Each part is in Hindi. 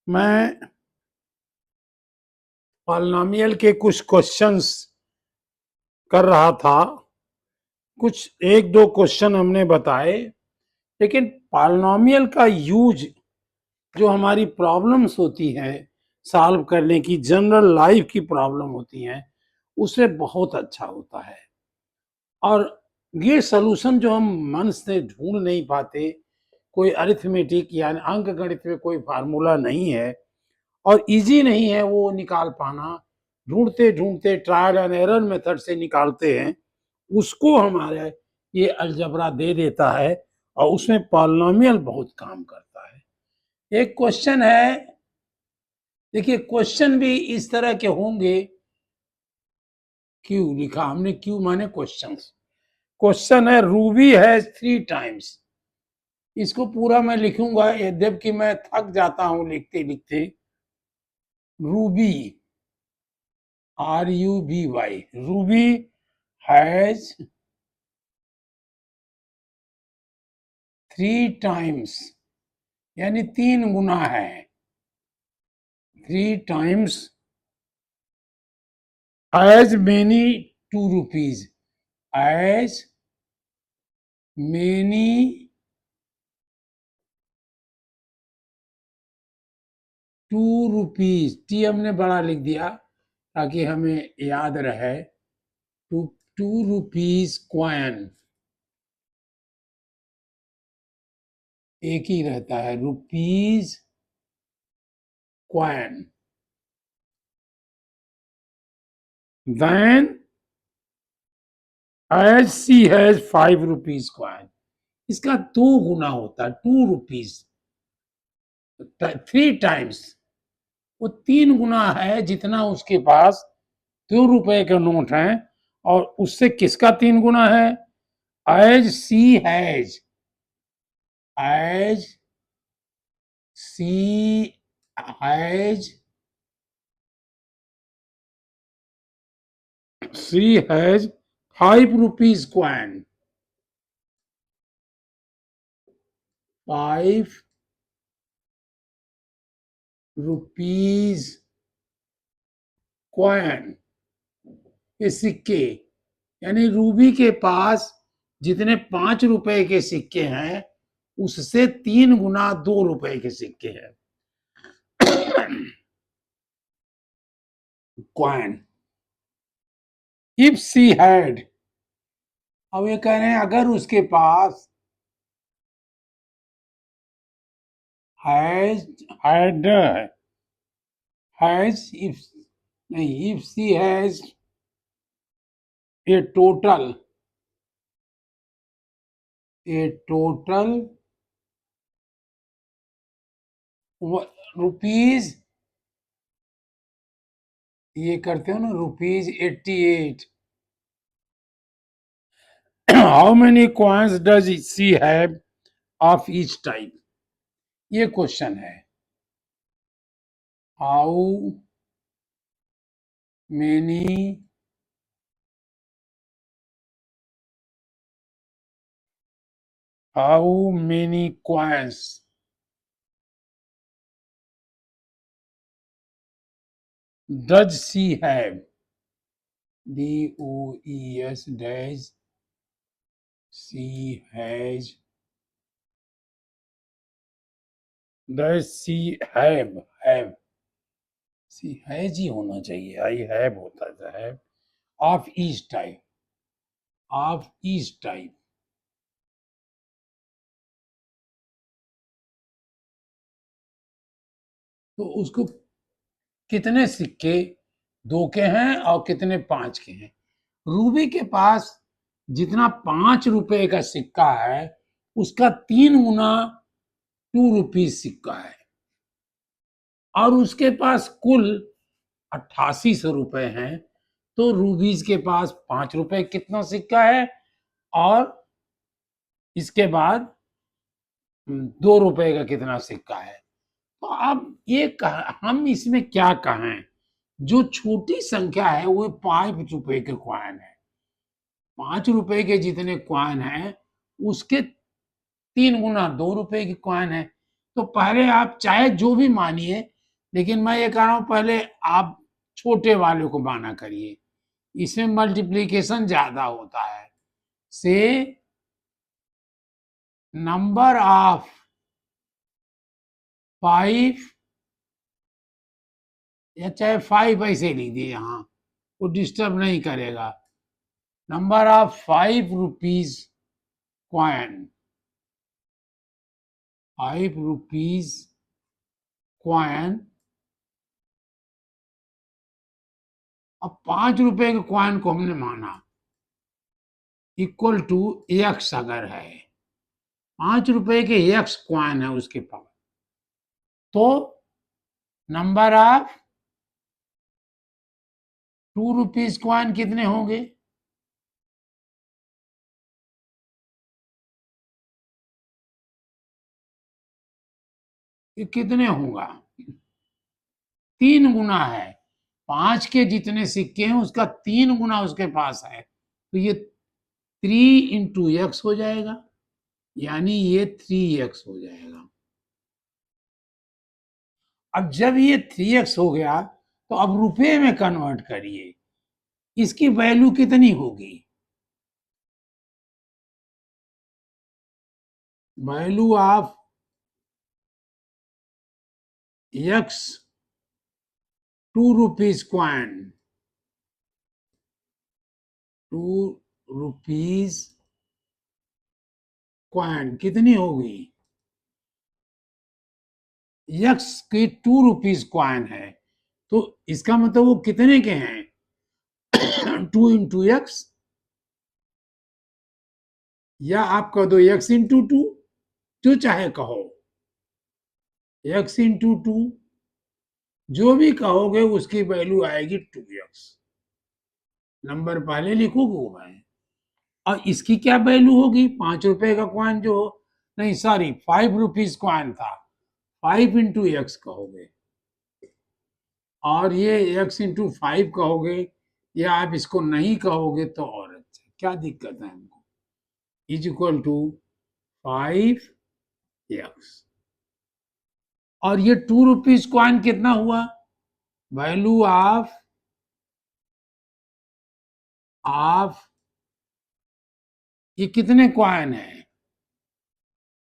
मैं पॉलिनोमियल के कुछ क्वेश्चंस कर रहा था। कुछ एक दो क्वेश्चन हमने बताए, लेकिन पॉलिनोमियल का यूज जो हमारी प्रॉब्लम्स होती है सॉल्व करने की, जनरल लाइफ की प्रॉब्लम होती हैं, उससे बहुत अच्छा होता है। और ये सलूशन जो हम मन से ढूंढ नहीं पाते, कोई अरिथमेटिक यानी अंक गणित में कोई फार्मूला नहीं है और इजी नहीं है वो निकाल पाना, ढूंढते ढूंढते ट्रायल एंड एरर मेथड से निकालते हैं, उसको हमारे ये अलजबरा दे देता है और उसमें पॉलिनोमियल बहुत काम करता है। एक क्वेश्चन है, देखिए क्वेश्चन भी इस तरह के होंगे। क्यू लिखा हमने, क्यू माने क्वेश्चन। क्वेश्चन है रूबी हैज 3 टाइम्स। इसको पूरा मैं लिखूंगा, यद्यपि मैं थक जाता हूं लिखते लिखते। Ruby, RUBY, Ruby has 3 times, यानी 3 गुना है। 3 times as many 2 rupees, as many 2 rupees. T हमने बड़ा लिख दिया ताकि हमें याद रहे। 2 रुपीज क्वाइन एक ही रहता है, rupees coin. Then as she has 5 rupees coin, इसका 2 गुना होता है, 2 रुपीज। 3 टाइम्स, वो 3 गुना है जितना उसके पास 2 रुपए के नोट हैं। और उससे किसका 3 गुना है? As she has, as she has, she has 5 rupees coin, 5 rupees coin, ये सिक्के। यानी रूबी के पास जितने 5 रुपए के सिक्के हैं, उससे 3 गुना 2 रुपए के सिक्के हैं। क्वाइन। इफ सी हैड, अब ये कह रहे हैं अगर उसके पास हैज, हैड, हैज, इफ नहीं, if she has a total, a total rupees, ये करते हो ना, rupees 88। How many coins does she have of each type, ये क्वेश्चन है। How many how many coins does she have, DOES dash she has, does she have, she has ही होना चाहिए, आई हैव होता है। Of each type, of each type, तो उसको कितने सिक्के 2 के हैं और कितने 5 के हैं? रूबी के पास जितना 5 रुपए का सिक्का है, उसका 3 गुना 2 रुपीज सिक्का है। और उसके पास कुल 8800 रुपए हैं। तो रूबीज के पास 5 रुपए कितना सिक्का है और इसके बाद 2 रुपए का कितना सिक्का है। तो अब ये हम इसमें क्या कहें, जो छोटी संख्या है वो 5 रुपए के क्वाइन है। 5 रुपए के जितने क्वाइन हैं उसके 3 गुना 2 रुपए की क्वाइन है। तो पहले आप चाहे जो भी मानिए, लेकिन मैं ये कह रहा हूं पहले आप छोटे वाले को माना करिए, इसमें मल्टीप्लीकेशन ज्यादा होता है। से नंबर ऑफ 5, या चाहे 5 ऐसे लिख दिए, यहाँ वो डिस्टर्ब नहीं करेगा। Number of 5 rupees coin, 5 rupees coin. अब 5 रुपए के कॉइन को हमने माना इक्वल टू एक्स अगर है, 5 रुपए के एक्स कॉइन है उसके पास, तो नंबर ऑफ 2 रुपीज कॉइन कितने होंगे? ये कितने होगा? 3 गुना है। 5 के जितने सिक्के हैं उसका 3 गुना उसके पास है, तो ये 3 × x हो जाएगा, यानी ये 3x हो जाएगा। अब जब ये 3x हो गया तो अब रुपए में कन्वर्ट करिए, इसकी वैल्यू कितनी होगी? Value of x 2 rupees coin, 2 rupees coin कितनी होगी? x की 2 रुपीज कॉइन है, तो इसका मतलब वो कितने के हैं? 2 × x, या आप कह दो x × 2, जो चाहे कहो, x × 2, जो भी कहोगे उसकी वैल्यू आएगी 2x। नंबर पहले लिखोगे मैं, और इसकी क्या वैल्यू होगी? 5 रुपए का कॉइन जो हो, नहीं सॉरी 5 रुपीज कॉइन था, 5 × x कहोगे, और ये x × 5 कहोगे, या आप इसको नहीं कहोगे तो और अच्छा, क्या दिक्कत है हमको? इज इक्वल टू 5x, और ये 2 रुपीज कॉइन कितना हुआ? वैल्यू ऑफ ये कितने कॉइन है?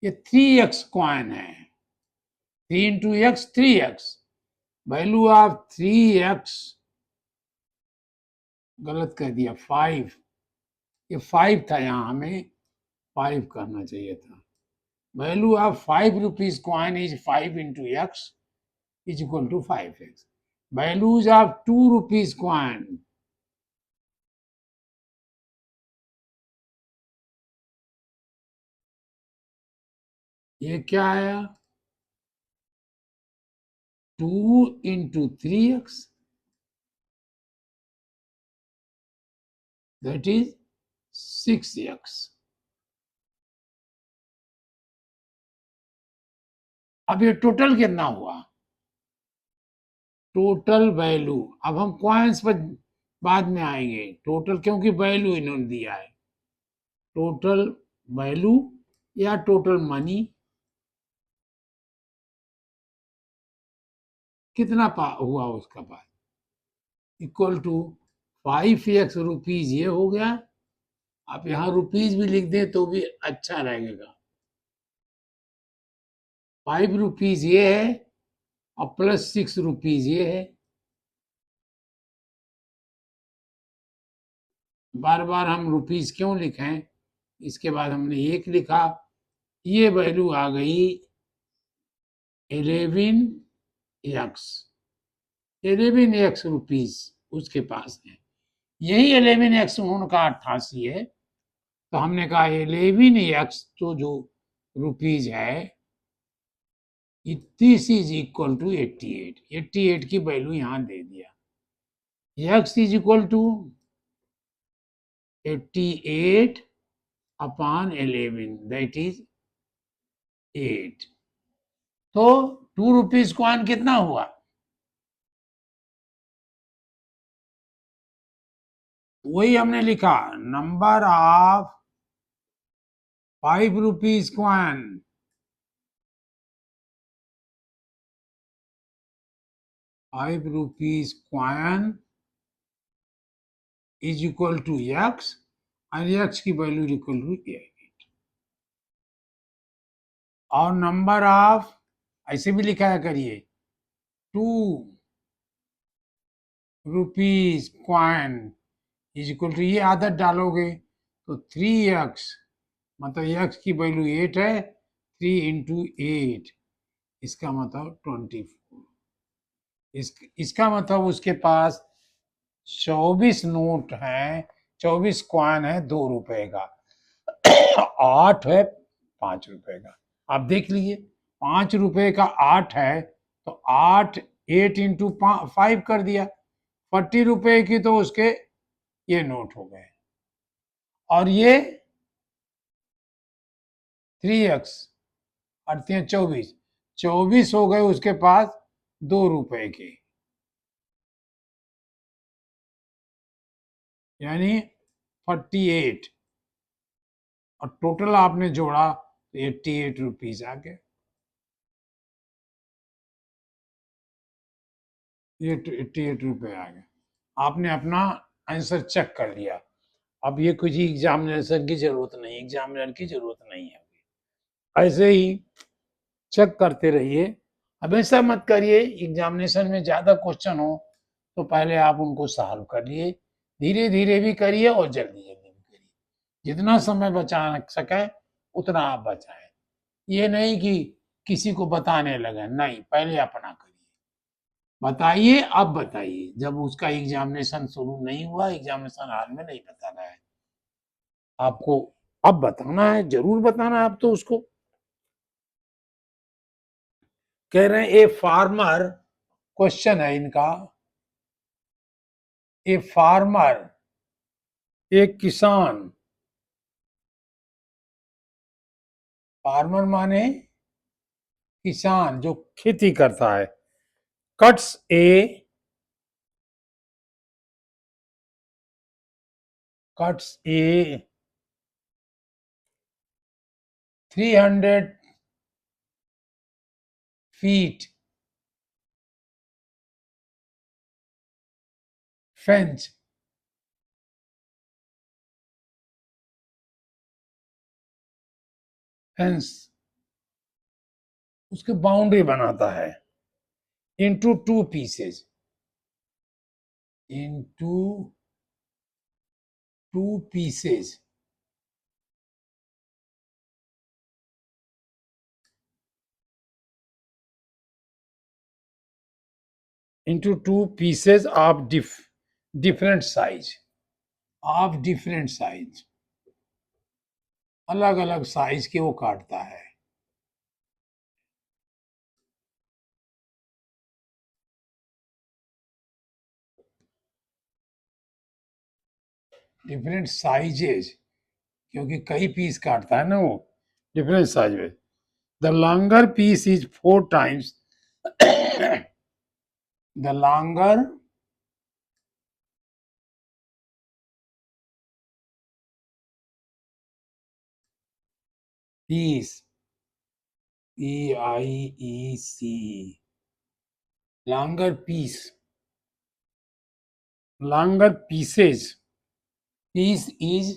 ये 3x कॉइन है, 3 × x 3x, value of 3x, गलत कह दिया 5, ये 5 था, यहाँ हमें 5 करना चाहिए था। Value of 5 rupees coin is 5 × x is equal to 5x। Values of 2 rupees coin, ये क्या आया? 2 × 3x, दैट इज 6x। अब ये टोटल कितना हुआ? टोटल वैल्यू, अब हम कॉइन्स पर बाद में आएंगे, टोटल क्योंकि वैल्यू इन्होंने दिया है, टोटल वैल्यू या टोटल मनी कितना हुआ उसका पास, इक्वल टू 5x रुपीज, ये हो गया। आप यहाँ रुपीज भी लिख दें तो भी अच्छा रहेगा। 5 रुपीज ये है, और प्लस 6 रुपीज ये है। बार बार हम रुपीज क्यों लिखें? इसके बाद हमने 1 लिखा, ये वैल्यू आ गई 11x, 11x रुपीज उसके पास है। यही 11x उनका 88 है, तो हमने कहा 11x तो जो रुपीज है, दिस इज इक्वल टू 88, 88 की वैल्यू यहां दे दिया। x is equal to 88 upon 11, that is 8। तो 2 रुपीज कॉइन कितना हुआ? वही हमने लिखा, number of 5 rupees coin 5 rupees coin is equal to x और x की वैल्यू इक्वल टू 8 और नंबर ऑफ ऐसे भी लिखा करिए 2 rupees coin is equal to ये आदत डालोगे तो 3x मतलब x की वैल्यू 8 है 3 × 8 इसका मतलब 24 इसका मतलब उसके पास 24 नोट है 24 कॉइन है 2 रुपए का 8 है 5 रुपए का आप देख लीजिए 5 रुपए का 8 है तो 8 कर दिया 40 रुपए की तो उसके ये नोट हो गए और ये 3x 24 24 हो गए उसके पास 2 रुपए के यानी 48 और टोटल आपने जोड़ा तो 88 रुपीज आ गए ये 88 रुपए आ गए आपने अपना आंसर चेक कर लिया अब ये कुछ एग्जामिनेशन की जरूरत नहीं एग्जामिनर की जरूरत नहीं है ऐसे ही चेक करते रहिए हमेशा मत करिए एग्जामिनेशन में ज्यादा क्वेश्चन हो तो पहले आप उनको सॉल्व कर लिए धीरे धीरे भी करिए और जल्दी जल्दी भी करिए जितना समय बचा सके उतना आप बचाएं ये नहीं कि किसी को बताने लगे नहीं पहले अपना करिए बताइए अब बताइए जब उसका एग्जामिनेशन शुरू नहीं हुआ एग्जामिनेशन हाल में नहीं बताना है आपको अब बताना है जरूर बताना है आप तो उसको कह रहे हैं ए फार्मर क्वेश्चन है इनका ए फार्मर एक किसान फार्मर माने किसान जो खेती करता है कट्स ए 300 feet fence फेंस उसके बाउंड्री बनाता है into 2 pieces into 2 pieces into 2 pieces of different size अलग अलग साइज के वो काटता है डिफरेंट साइजेज क्योंकि कई पीस काटता है ना वो डिफरेंट साइज में the longer piece is 4 times the longer piece PIEC longer piece longer pieces piece is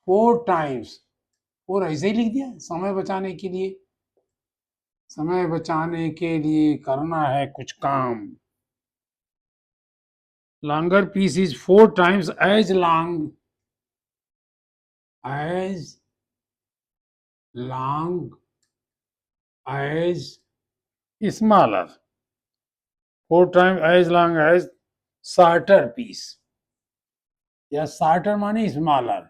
4 times और ऐसे ही लिख दिया समय बचाने के लिए करना है कुछ काम longer piece is 4 times as long as smaller 4 times as long as shorter piece या shorter माने smaller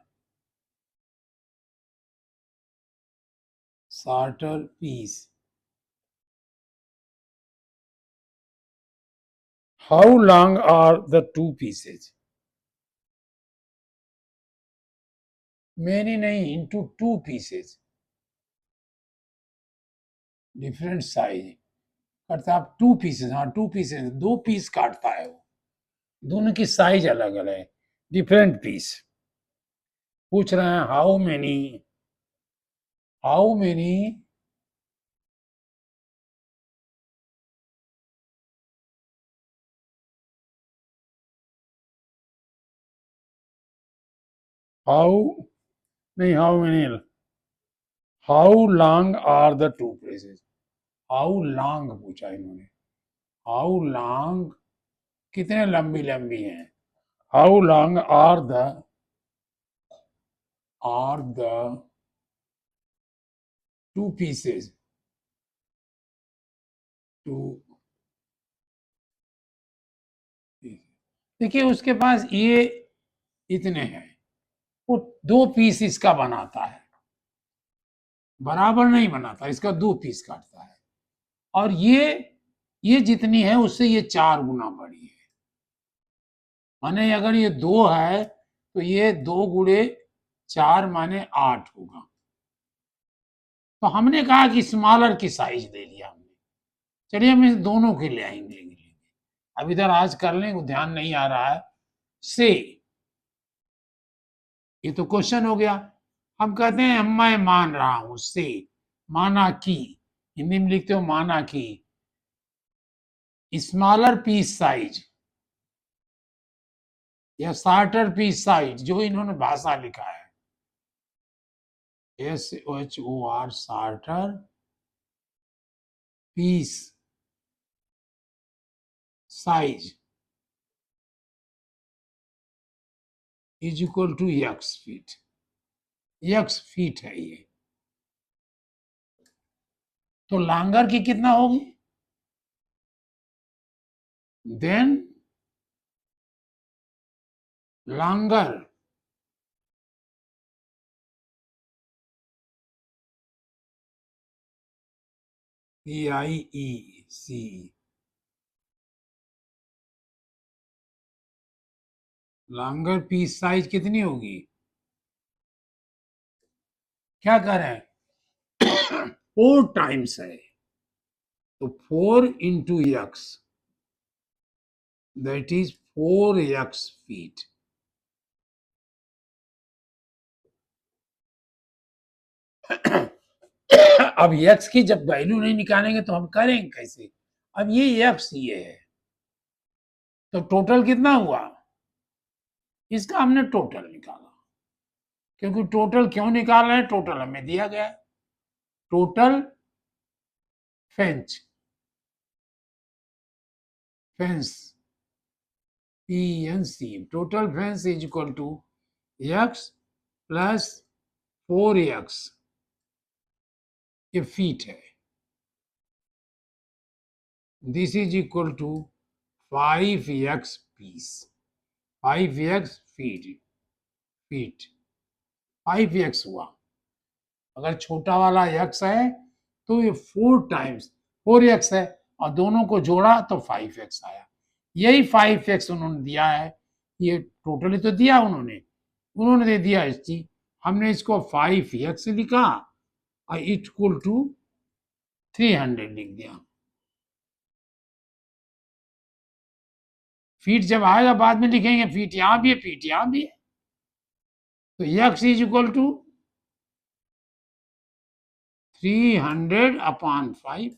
shorter piece how long are the 2 pieces many नहीं into 2 pieces डिफरेंट साइज करता आप 2 pieces हाँ 2 pieces 2 पीस काटता है वो दोनों की साइज अलग अलग है डिफरेंट पीस पूछ रहे हैं हाउ मेनी हाउ नहीं, how many, how long are the two places, how long पूछा इन्होंने, हाउ लॉन्ग कितने लंबी लंबी हैं, how long are the two pieces, two, देखिए उसके पास ये इतने हैं, वो दो पीस इसका बनाता है, बराबर नहीं बनाता, इसका दो पीस काटता है, और ये जितनी है उससे ये 4 गुना बड़ी है, माने अगर ये 2 है तो ये 2 गुणे 4 माने 8 होगा। तो हमने कहा कि स्मॉलर की साइज दे लिया हमने, चलिए हम इस दोनों के ले आएंगे, अब इधर आज कर लें, ध्यान नहीं आ रहा है। से, ये तो क्वेश्चन हो गया, हम कहते हैं मैं मान रहा हूं, से माना कि, हिंदी में लिखते हो माना कि, स्मॉलर पीस साइज या शार्टर पीस साइज, जो इन्होंने भाषा लिखा है, SHOR shorter piece size is equal to x feet, x feet है ये, तो लांगर की कितना होगी, then longer PIEC, longer piece size कितनी होगी, क्या करें 4 टाइम्स है, तो 4 इंटू एक्स, दैट इज 4x फीट, अब x की जब वैल्यू नहीं निकालेंगे तो हम करेंगे कैसे, अब ये x ये है, तो टोटल कितना हुआ, इसका हमने टोटल निकाला, क्योंकि टोटल क्यों निकाल रहे हैं, टोटल हमें दिया गया है, total fence fence PNC, total fence is equal to x plus 4x, ये फीट है, this is equal to 5x piece, 5x feet, feet 5x हुआ, अगर छोटा वाला x है तो ये 4 टाइम्स 4x है, और दोनों को जोड़ा तो 5x आया, यही 5x उन्होंने दिया है, ये टोटली तो दिया उन्होंने दे दिया इसकी, हमने इसको 5x लिखा और इक्वल टू 300 लिख दिया, फीट जब आएगा बाद में लिखेंगे, फीट यहां भी है, फीट यहां भी है, तो x is equal to 300 upon 5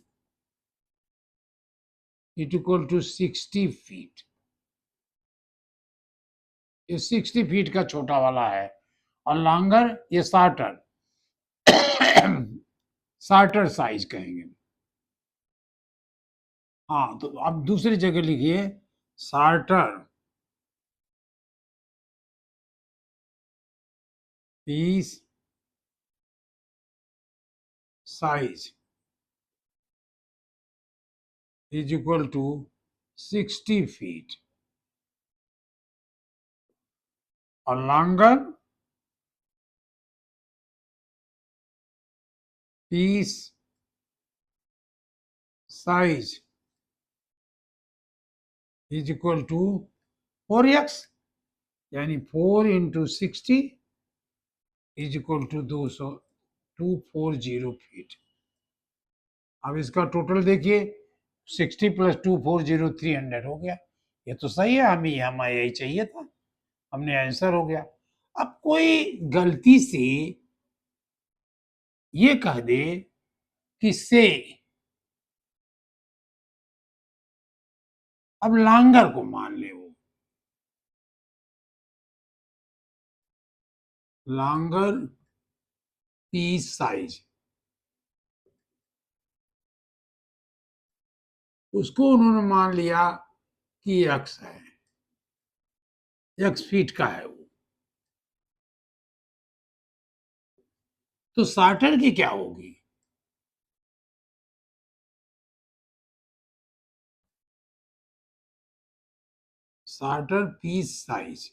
it equal to 60 feet, ये 60 फीट का छोटा वाला है, और लॉन्गर ये शार्टर शार्टर साइज कहेंगे, हाँ तो अब दूसरी जगह लिखिए shorter piece size is equal to 60 feet, और longer piece size is equal to 4x, यानी 4 into 60 is equal to 240 feet, अब इसका टोटल देखिए 60 प्लस 240 300 हो गया, ये तो सही है, हमें यही चाहिए था, हमने आंसर हो गया। अब कोई गलती से ये कह दे कि से, अब लांगर को मान ले वो, लॉन्गर पीस साइज, उसको उन्होंने मान लिया कि एक्स है, एक्स फीट का है वो। तो साटन की क्या होगी? Shorter piece size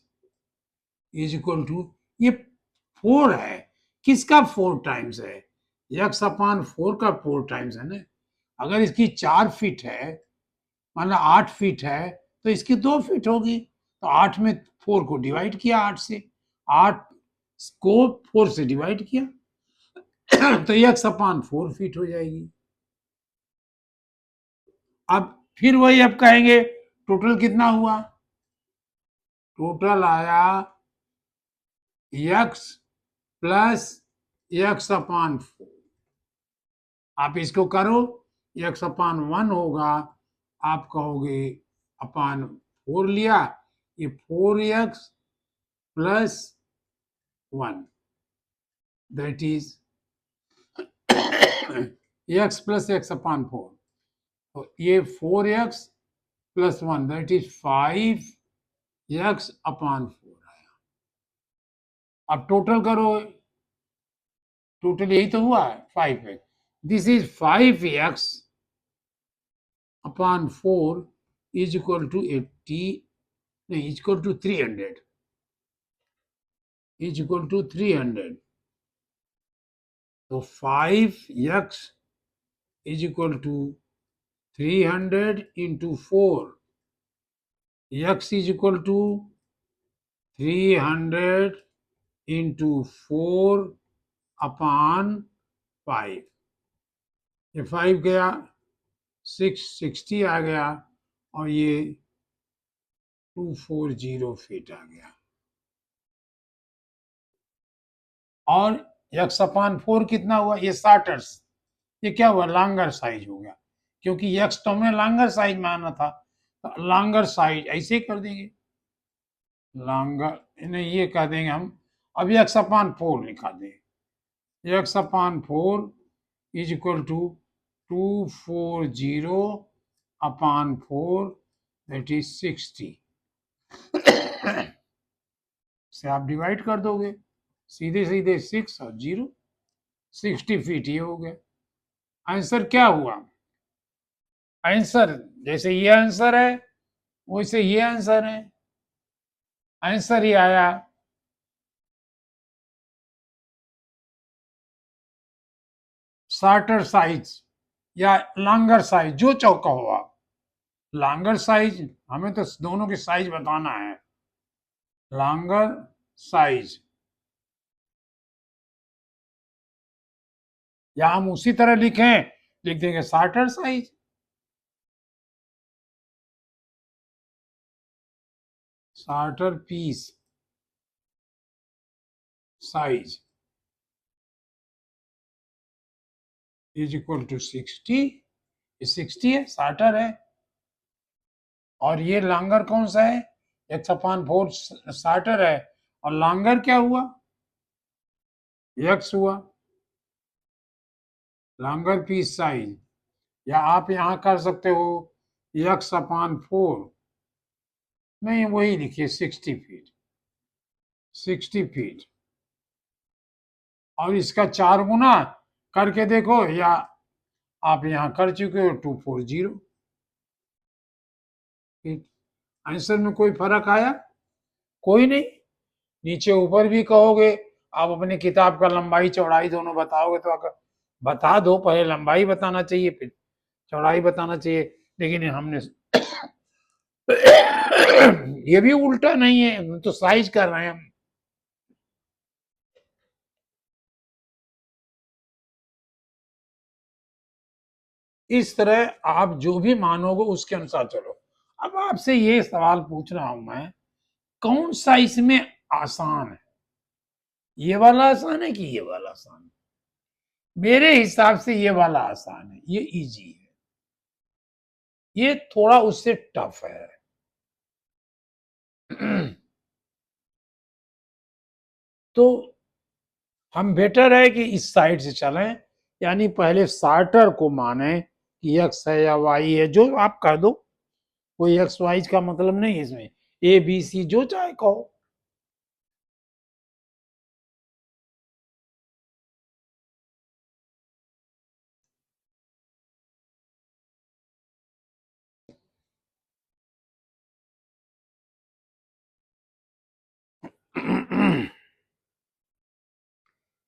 is equal to, ये 4 है, किसका 4 टाइम्स है? एक्स अपान 4 का 4 टाइम्स है ना। अगर इसकी 4 फीट है, मान लो 8 फीट है, तो इसकी 2 फीट होगी। तो 8 में 4 को डिवाइड किया 8 से, 8 को 4 से डिवाइड किया तो एक्स अपान 4 फीट हो जाएगी। अब फिर वही अब कहेंगे टोटल कितना हुआ? टोटल आया एक्स प्लस एक्स अपान 4। आप इसको करो, एक्स अपान 1 होगा, आप कहोगे अपान 4 लिया, ये 4x plus 1, that is x plus x upon 4। तो ये 4x plus 1 that is 5x अपान 4 आया। अब टोटल करो, टोटल यही तो हुआ है 5x, this is 5x upon 4 is equal to 80, no, is equal to 300, is equal to 300. So 5x is equal to 300 into 4. X is equal to 300 into 4 upon 5. ये 5 गया, 660 आ गया, और ये 240 फीट आ गया। और एक्स अपान 4 कितना हुआ? ये 60, ये क्या हुआ? लॉन्गर साइज हो गया, क्योंकि एक्स तो हमने लॉन्गर साइज माना था। तो लॉन्गर साइज ऐसे ही कर देंगे, लॉन्गर इन्हें ये कह देंगे हम। अब एक्स अपान 4 लिखा दें, x upon 4 is equal to 240 upon 4 that is 60 से आप डिवाइड कर दोगे, सीधे सीधे 6 और 0, 60 फीट ये हो गया। आंसर क्या हुआ? आंसर जैसे ये आंसर है वैसे ये आंसर है, आंसर ही आया शॉर्टर साइज या लॉन्गर साइज, जो चौका हो आप। लॉन्गर साइज, हमें तो दोनों की साइज बताना है। लॉन्गर साइज, या हम उसी तरह लिखें, लिख देंगे shorter size. Shorter piece size is equal to 60, 60 है, शॉर्टर है। और ये लॉन्गर कौन सा है? एक्स अपान 4 शॉर्टर है, और लॉन्गर क्या हुआ? एक्स हुआ, लॉन्गर पीस साइज। या आप यहां कर सकते हो एक्स अपान 4, नहीं वही लिखिए 60 फीट, 60 फीट, और इसका 4 गुना करके देखो, या आप यहां कर चुके हो 240 फीट। आंसर में कोई फर्क आया? कोई नहीं। नीचे ऊपर भी कहोगे, आप अपनी किताब का लंबाई चौड़ाई दोनों बताओगे, तो अगर बता दो, पहले लंबाई बताना चाहिए फिर चौड़ाई बताना चाहिए, लेकिन हमने ये भी उल्टा नहीं है, तो साइज कर रहे हैं हम। इस तरह आप जो भी मानोगे उसके अनुसार चलो। अब आपसे ये सवाल पूछ रहा हूं मैं, कौन सा इसमें आसान है? ये वाला आसान है कि ये वाला आसान है? मेरे हिसाब से ये वाला आसान है, ये इजी है, ये थोड़ा उससे टफ है। तो हम बेटर है कि इस साइड से चलें, यानी पहले शार्टर को माने कि एक्स है या वाई है, जो आप कह दो, कोई एक्स वाई का मतलब नहीं है इसमें, ए बी सी जो चाहे कहो।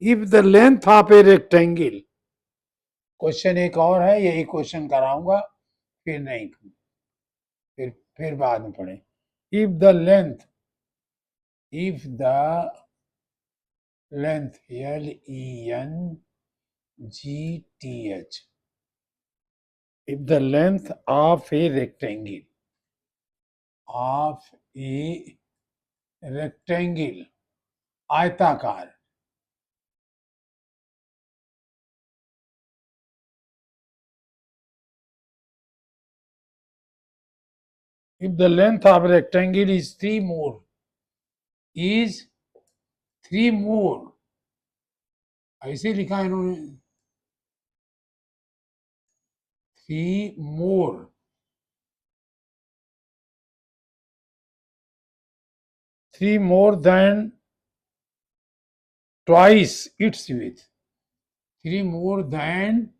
If the length of a rectangle, question एक और है, यही क्वेश्चन कराऊंगा, फिर नहीं, फिर बाद में पढ़े। If the length, if the length, LENGTH, if the length of a rectangle, of a rectangle, आयताकार, if the length of a rectangle is three more, ऐसे लिखा है इन्होंने, three more than twice its width, three more than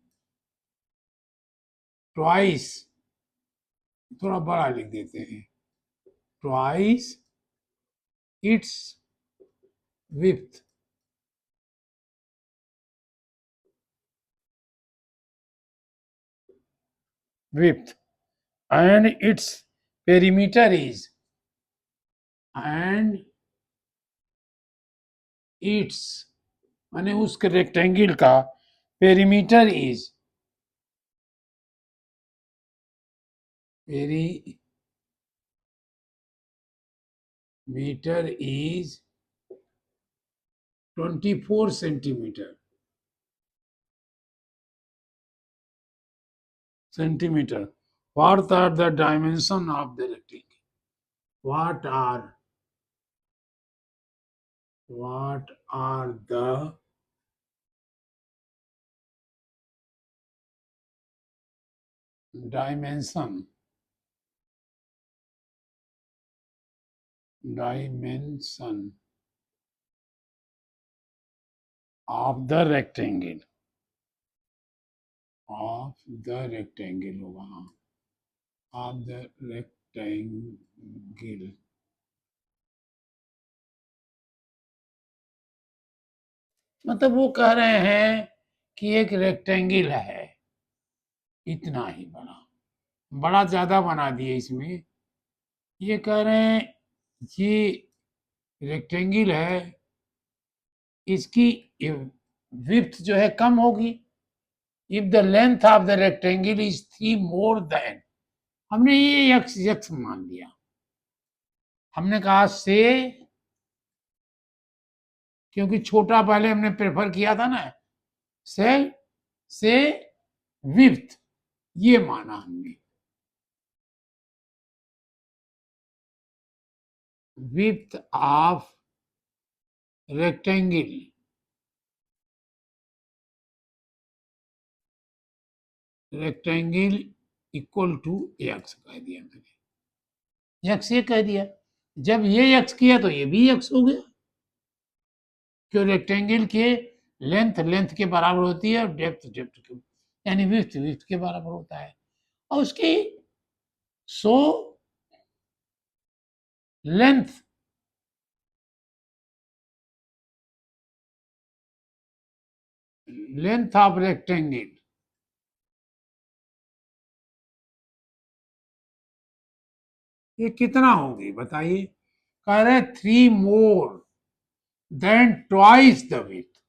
twice, थोड़ा बड़ा लिख देते हैं, twice its width, and its perimeter is, and its माने उस रेक्टेंगल का perimeter is, perimeter is 24 centimetre, What are the dimension of the rectangle? What are the dimension of the rectangle, of the rectangle होगा, of the rectangle, मतलब वो कह रहे हैं कि एक रेक्टेंगल है इतना ही बड़ा, बड़ा ज्यादा बना दिए इसमें, ये कह रहे हैं ये रेक्टेंगल है, इसकी विड्थ जो है कम होगी, if the length of the rectangle is 3 more than, हमने ये यक्स यक्स मान लिया, हमने कहा से, क्योंकि छोटा पहले हमने प्रेफर किया था ना, से विड्थ, ये माना हमने, width of rectangle, equal to x कह दिया मैंने, एक्स ये कह दिया, जब ये एक्स किया तो ये भी एक्स हो गया, क्यों रेक्टेंगल के लेंथ के बराबर होती है और डेप्थ के, यानी विड्थ के बराबर होता है, और उसकी सो लेंथ ऑफ रेक्टेंगल, ये कितना होगी बताइए, कह रहे 3 more than twice the width,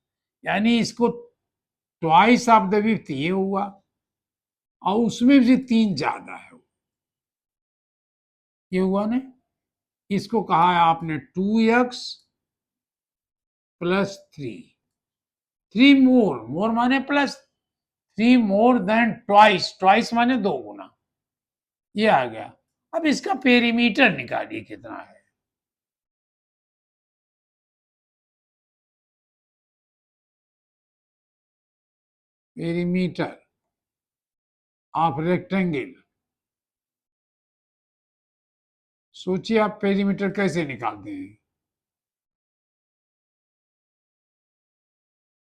यानी इसको ट्वाइस ऑफ द विड्थ ये हुआ, और उसमें भी 3 ज्यादा है, ये हुआ ना, इसको कहा है आपने 2x प्लस 3 मोर माने प्लस, 3 मोर देन ट्वाइस माने 2 गुना, ये आ गया। अब इसका पेरीमीटर निकालिए कितना है, पेरीमीटर ऑफ रेक्टेंगल। सोचिए आप पेरीमीटर कैसे निकालते हैं।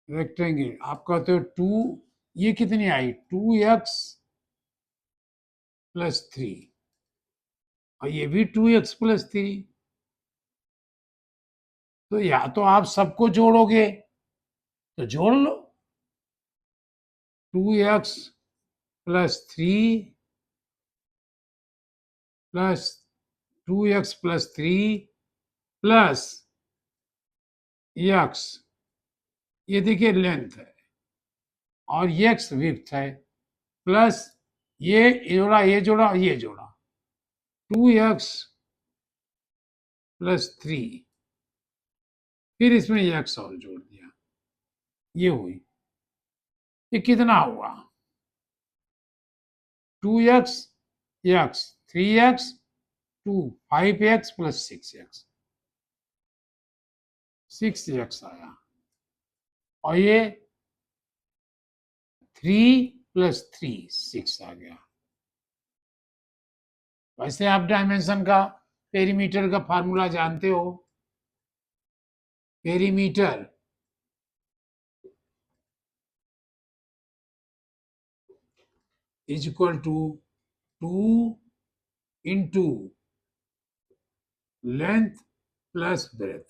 रेक्टेंगल आप कहते हो 2, ये कितनी आई 2x+3, और ये भी 2x+3। तो या तो आप सबको जोड़ोगे तो जोड़ लो, 2x+3 plus 2x+3 plus x, ये देखिए लेंथ है, और x विड्थ है, प्लस ये जोड़ा ये जोड़ा ये जोड़ा, 2x+3, फिर इसमें x और जोड़ दिया, ये हुई। ये कितना हुआ 2x x 3x 2 5x plus 6x, 6x आया, और ये 3+3 6 आ गया। वैसे आप डायमेंशन का पेरीमीटर का फार्मूला जानते हो। Perimeter is equal to 2 into length plus breadth.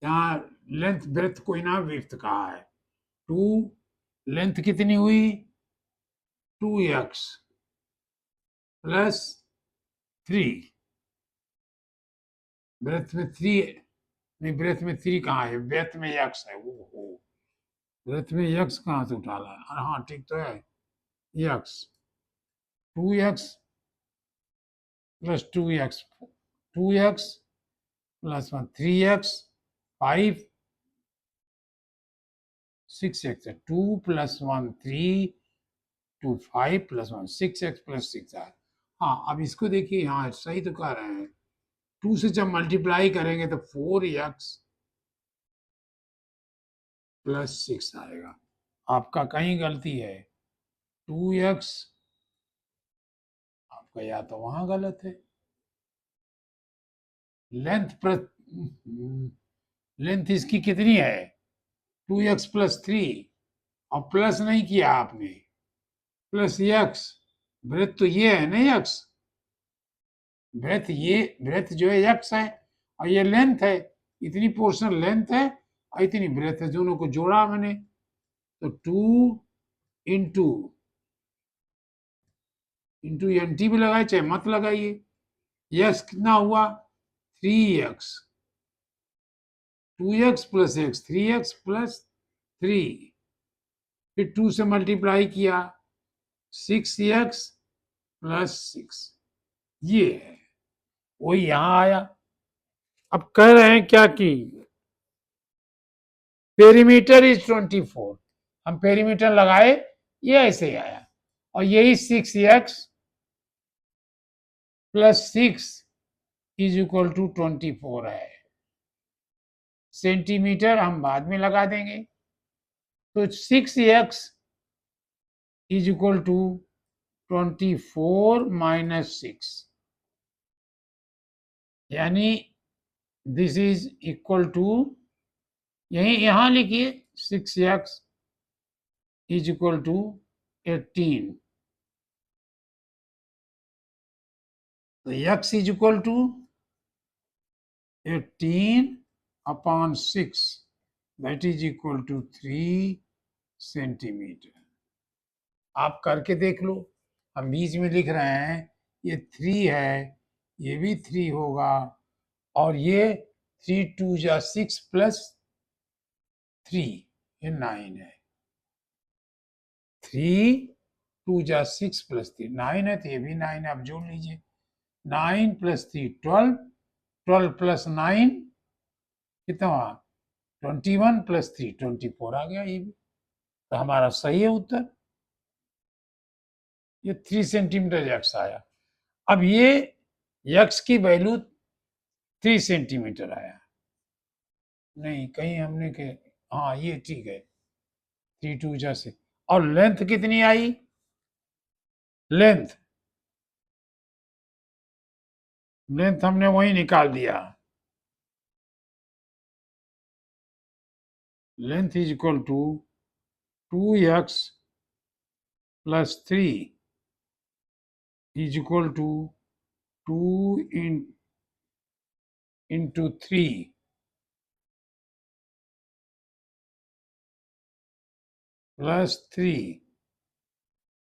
यहाँ लेंथ ब्रेथ को ना विड्थ कहा है। 2 लेंथ कितनी हुई 2x प्लस 3, ब्रेथ में 3 नहीं, ब्रेथ में 3 कहाँ है, ब्रेथ में x है। वो ब्रेथ में x कहाँ से उठा ला, हाँ ठीक तो है, x 2x plus 2x 2x plus 1 3x 5 6x है, 2 प्लस 1 3 2 5 प्लस 1 6x प्लस 6 है। हाँ अब इसको देखिए, यहाँ सही तो कह रहे हैं, 2 से जब मल्टीप्लाई करेंगे तो 4x प्लस 6 आएगा। आपका कहीं गलती है, 2x आपका या तो वहां गलत है। लेंथ लेंथ इसकी कितनी है 2x+3, और प्लस नहीं किया आपने, प्लस x, ब्रेथ तो ये है ना x, ब्रेथ ये ब्रेथ जो है x है, और ये लेंथ है, इतनी पोर्शन लेंथ है और इतनी ब्रेथ है, दोनों को जोड़ा मैंने, तो 2 इंटू इंटू एन टी भी लगाए चाहे मत लगाइए, यस कितना हुआ 3x, 2x plus x 3x plus 3, फिर 2 से मल्टीप्लाई किया 6x प्लस 6, ये है वही यहां आया। अब कह रहे हैं क्या कि पेरीमीटर इज 24, हम पेरीमीटर लगाए, ये ऐसे ही आया, और यही 6x plus 6 is equal to 24 है। सेंटीमीटर हम बाद में लगा देंगे, तो 6x is equal to 24 minus 6, यानी दिस इज इक्वल टू, यही यहां लिखिए 6x इज इक्वल टू 18, तो x is equal to 18/6, that is equal to 3 centimetre. आप करके देख लो, हम बीच में लिख रहे हैं, ये 3 है, ये भी 3 होगा, और ये 3 2 जा 6 प्लस 3 ये 9 है, 3 2 जा 6 प्लस 3 9 है, तो ये भी 9 है, आप जोड़ लीजिए, 9 प्लस 3 12, 12 प्लस 9 कितना हुआ 21 प्लस 3 24 आ गया, ये भी तो हमारा सही है उत्तर, ये 3 सेंटीमीटर यक्स आया। अब ये यक्स की वैल्यू 3 सेंटीमीटर आया, नहीं कहीं हमने के, हाँ ये ठीक है 3 2 जैसे, और लेंथ कितनी आई? लेंथ लेंथ हमने वही निकाल दिया, length is equal to 2x plus 3 is equal to 2 into 3 plus 3,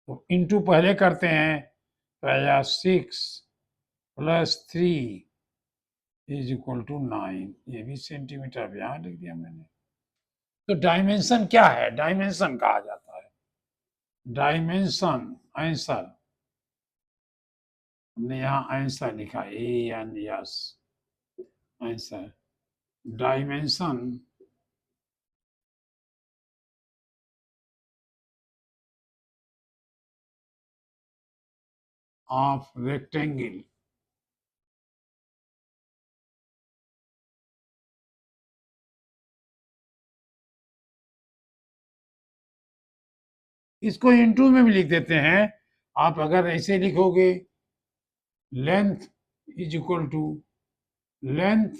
तो इंटू पहले करते हैं, तो आया 6 प्लस 3 इज इक्वल टू 9। ये भी सेंटीमीटर अब यहाँ लिख दिया मैंने। तो डायमेंशन क्या है? डायमेंशन कहा जाता है, डायमेंशन आंसर, हमने यहाँ आंसर लिखा AN, yes answer, dimension of rectangle इसको इंटू में भी लिख देते हैं। आप अगर ऐसे लिखोगे, length is equal to, length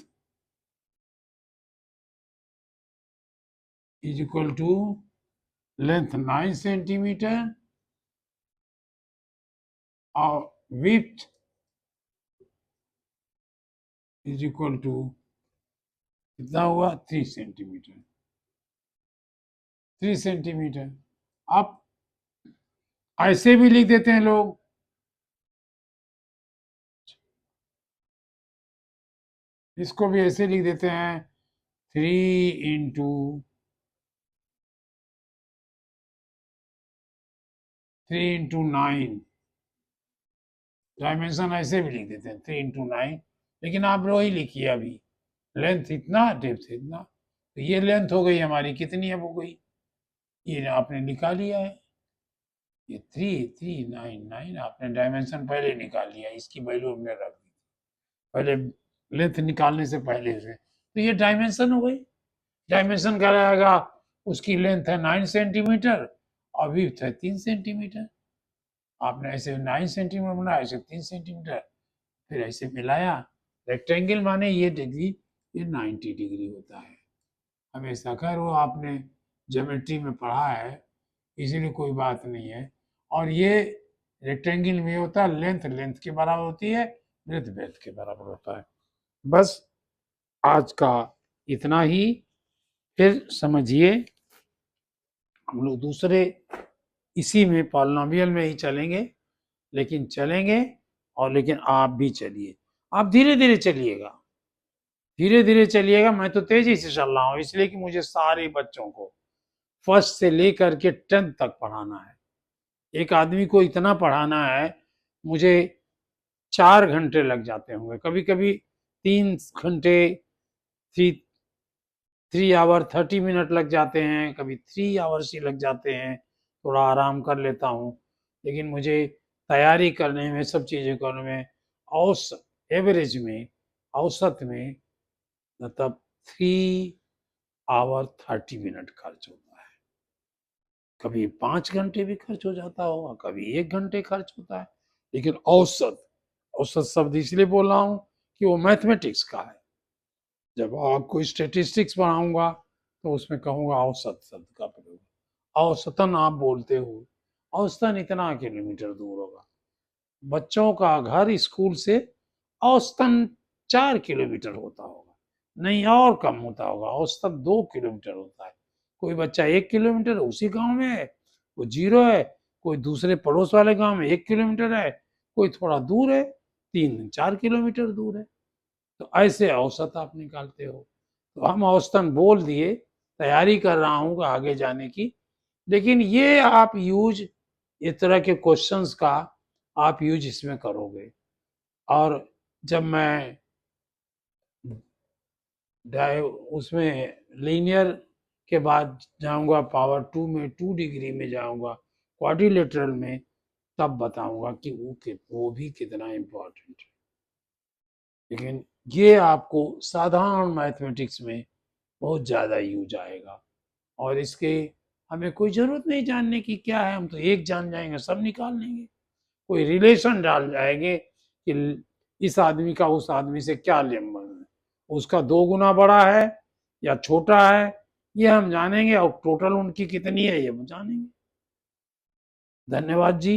is equal to, length 9 centimetre और विड्थ इज इक्वल टू कितना हुआ? 3 सेंटीमीटर, 3 सेंटीमीटर। आप ऐसे भी लिख देते हैं लोग, इसको भी ऐसे लिख देते हैं, 3 इंटू 9, डायमेंशन ऐसे भी लिख देते हैं 3 इंटू 9, लेकिन आप वही लिखिए अभी, लेंथ इतना, डेप्थ इतना, तो ये लेंथ हो गई हमारी, कितनी अब हो गई, ये आपने निकाल लिया है, ये 3 3 9 9, आपने डायमेंशन पहले निकाल लिया, इसकी वैल्यू हमने रख दी पहले, लेंथ निकालने से पहले से, तो ये डायमेंशन हो गई। डायमेंशन क्या रहेगा? उसकी लेंथ है 9 सेंटीमीटर और विड्थ है 3 सेंटीमीटर। आपने ऐसे 9 सेंटीमीटर बनाया, ऐसे 3 सेंटीमीटर, फिर ऐसे मिलाया। रेक्टेंगल माने ये डिग्री, ये 90 डिग्री होता है। हमेशा, खैर वो आपने ज्योमेट्री में पढ़ा है, इसीलिए कोई बात नहीं है। और ये रेक्टेंगल में होता है, लेंथ लेंथ के बराबर होती है, ब्रेथ ब्रेथ के बराबर होता है। बस आज का इतना ही। फिर समझिए, हम लोग दूसरे इसी में पॉलिनोमियल में ही चलेंगे, लेकिन चलेंगे, और लेकिन आप भी चलिए, आप धीरे धीरे चलिएगा, धीरे धीरे चलिएगा। मैं तो तेजी से चल रहा हूँ, इसलिए कि मुझे सारे बच्चों को फर्स्ट से लेकर के 10th तक पढ़ाना है। एक आदमी को इतना पढ़ाना है, मुझे 4 घंटे लग जाते होंगे, कभी कभी 3 घंटे, 3 3 आवर 30 मिनट लग जाते हैं, कभी 3 आवर्स ही लग जाते हैं, थोड़ा आराम कर लेता हूँ। लेकिन मुझे तैयारी करने में, सब चीज़ें करने में, औसत एवरेज में, औसत में, मतलब 3 आवर 30 मिनट खर्च होता है। कभी 5 घंटे भी खर्च हो जाता होगा, कभी 1 घंटे खर्च होता है, लेकिन औसत, औसत शब्द इसलिए बोल रहा हूँ कि वो मैथमेटिक्स का है। जब आपको स्टेटिस्टिक्स पढ़ाऊंगा तो उसमें कहूंगा औसत शब्द का प्रयोग, औसतन आप बोलते हो, औसतन इतना किलोमीटर दूर होगा। बच्चों का घर स्कूल से औसतन 4 किलोमीटर होता होगा, नहीं और कम होता होगा, औसतन 2 किलोमीटर होता है। कोई बच्चा 1 किलोमीटर उसी गांव में है, वो 0 है, कोई दूसरे पड़ोस वाले गांव में 1 किलोमीटर है, कोई थोड़ा दूर है, 3 4 किलोमीटर दूर है। तो ऐसे औसत आप निकालते हो। तो हम औसतन बोल दिए, तैयारी कर रहा हूँ आगे जाने की, लेकिन ये आप यूज, इस तरह के क्वेश्चंस का आप यूज इसमें करोगे। और जब मैं उसमें लीनियर के बाद जाऊंगा पावर 2 में, 2 डिग्री में जाऊंगा, क्वाड्रिलेटरल में, तब बताऊंगा कि वो भी कितना इम्पोर्टेंट है। लेकिन ये आपको साधारण मैथमेटिक्स में बहुत ज़्यादा यूज आएगा। और इसके हमें कोई जरूरत नहीं जानने की क्या है, हम तो एक जान जाएंगे, सब निकाल लेंगे। कोई रिलेशन डाल जाएंगे कि इस आदमी का उस आदमी से क्या संबंध है, उसका 2 गुना बड़ा है या छोटा है, ये हम जानेंगे, और टोटल उनकी कितनी है ये हम जानेंगे। धन्यवाद जी।